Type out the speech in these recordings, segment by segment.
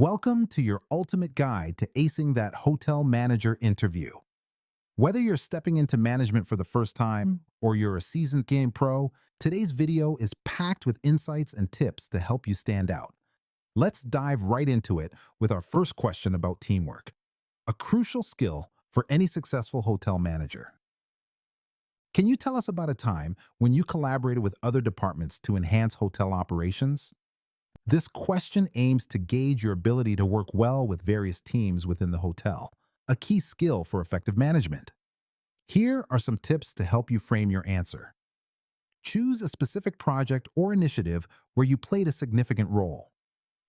Welcome to your ultimate guide to acing that hotel manager interview. Whether you're stepping into management for the first time or you're a seasoned game pro, today's video is packed with insights and tips to help you stand out. Let's dive right into it with our first question about teamwork, a crucial skill for any successful hotel manager. Can you tell us about a time when you collaborated with other departments to enhance hotel operations? This question aims to gauge your ability to work well with various teams within the hotel, a key skill for effective management. Here are some tips to help you frame your answer. Choose a specific project or initiative where you played a significant role.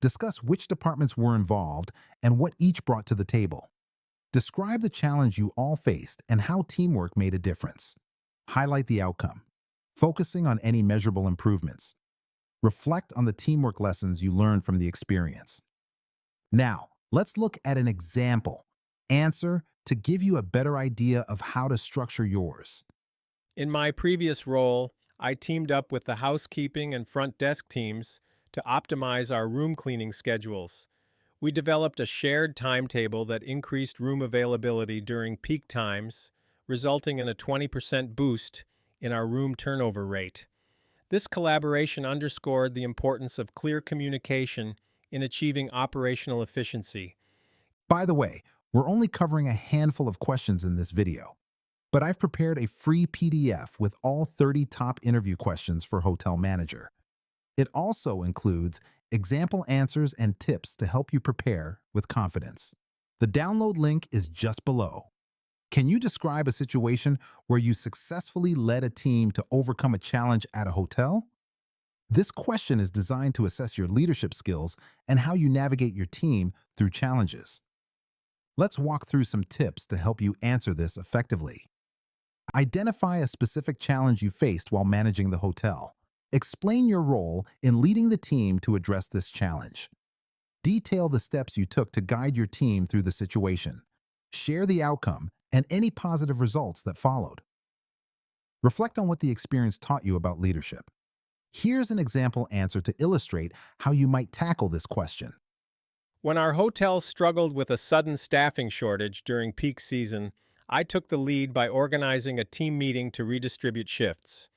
Discuss which departments were involved and what each brought to the table. Describe the challenge you all faced and how teamwork made a difference. Highlight the outcome, focusing on any measurable improvements. Reflect on the teamwork lessons you learned from the experience. Now, let's look at an example. Answer to give you a better idea of how to structure yours. In my previous role, I teamed up with the housekeeping and front desk teams to optimize our room cleaning schedules. We developed a shared timetable that increased room availability during peak times, resulting in a 20% boost in our room turnover rate. This collaboration underscored the importance of clear communication in achieving operational efficiency. By the way, we're only covering a handful of questions in this video, but I've prepared a free PDF with all 30 top interview questions for Hotel Manager. It also includes example answers and tips to help you prepare with confidence. The download link is just below. Can you describe a situation where you successfully led a team to overcome a challenge at a hotel? This question is designed to assess your leadership skills and how you navigate your team through challenges. Let's walk through some tips to help you answer this effectively. Identify a specific challenge you faced while managing the hotel. Explain your role in leading the team to address this challenge. Detail the steps you took to guide your team through the situation. Share the outcome and any positive results that followed. Reflect on what the experience taught you about leadership. Here's an example answer to illustrate how you might tackle this question. When our hotel struggled with a sudden staffing shortage during peak season, I took the lead by organizing a team meeting to redistribute shifts.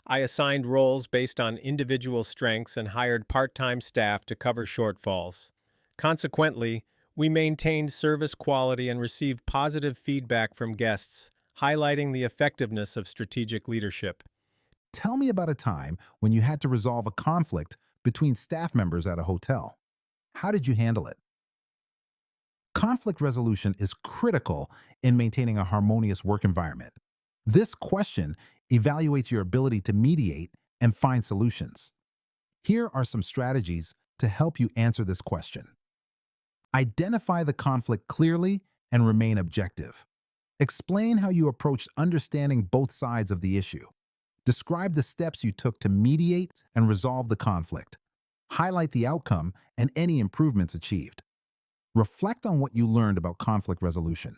I assigned roles based on individual strengths and hired part-time staff to cover shortfalls. Consequently, we maintained service quality and received positive feedback from guests, highlighting the effectiveness of strategic leadership. Tell me about a time when you had to resolve a conflict between staff members at a hotel. How did you handle it? Conflict resolution is critical in maintaining a harmonious work environment. This question evaluates your ability to mediate and find solutions. Here are some strategies to help you answer this question. Identify the conflict clearly and remain objective. Explain how you approached understanding both sides of the issue. Describe the steps you took to mediate and resolve the conflict. Highlight the outcome and any improvements achieved. Reflect on what you learned about conflict resolution.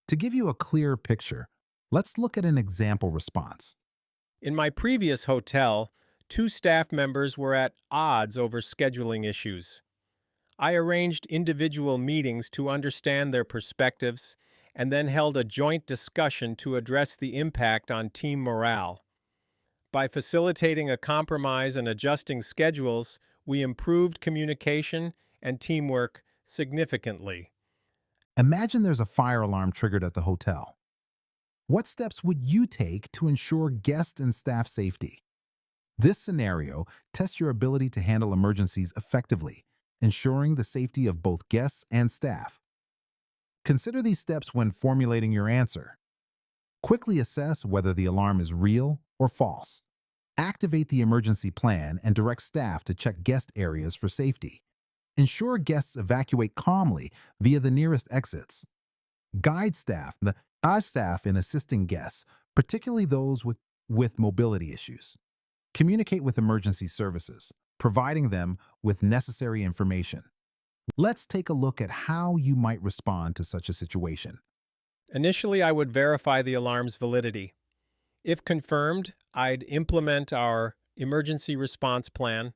To give you a clearer picture, let's look at an example response. In my previous hotel, two staff members were at odds over scheduling issues. I arranged individual meetings to understand their perspectives and then held a joint discussion to address the impact on team morale. By facilitating a compromise and adjusting schedules, we improved communication and teamwork significantly. Imagine there's a fire alarm triggered at the hotel. What steps would you take to ensure guest and staff safety? This scenario tests your ability to handle emergencies effectively, ensuring the safety of both guests and staff. Consider these steps when formulating your answer. Quickly assess whether the alarm is real or false. Activate the emergency plan and direct staff to check guest areas for safety. Ensure guests evacuate calmly via the nearest exits. Guide staff in assisting guests, particularly those with mobility issues. Communicate with emergency services, providing them with necessary information. Let's take a look at how you might respond to such a situation. Initially, I would verify the alarm's validity. If confirmed, I'd implement our emergency response plan,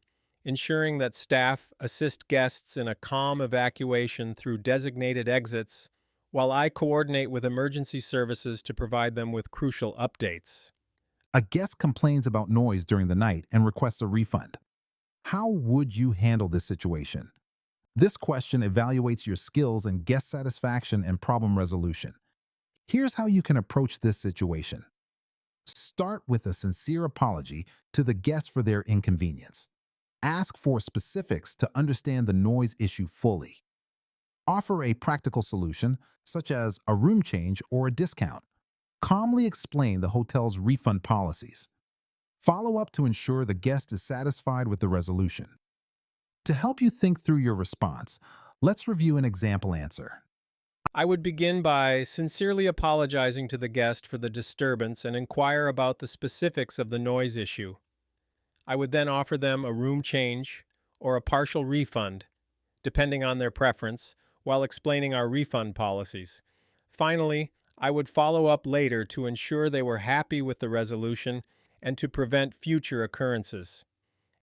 ensuring that staff assist guests in a calm evacuation through designated exits, while I coordinate with emergency services to provide them with crucial updates. A guest complains about noise during the night and requests a refund. How would you handle this situation? This question evaluates your skills in guest satisfaction and problem resolution. Here's how you can approach this situation. Start with a sincere apology to the guest for their inconvenience. Ask for specifics to understand the noise issue fully. Offer a practical solution, such as a room change or a discount. Calmly explain the hotel's refund policies. Follow up to ensure the guest is satisfied with the resolution. To help you think through your response, let's review an example answer. I would begin by sincerely apologizing to the guest for the disturbance and inquire about the specifics of the noise issue. I would then offer them a room change or a partial refund, depending on their preference, while explaining our refund policies. Finally, I would follow up later to ensure they were happy with the resolution and to prevent future occurrences.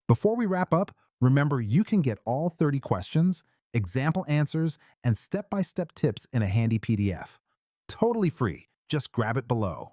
Before we wrap up, remember you can get all 30 questions, example answers, and step-by-step tips in a handy PDF. Totally free. Just grab it below.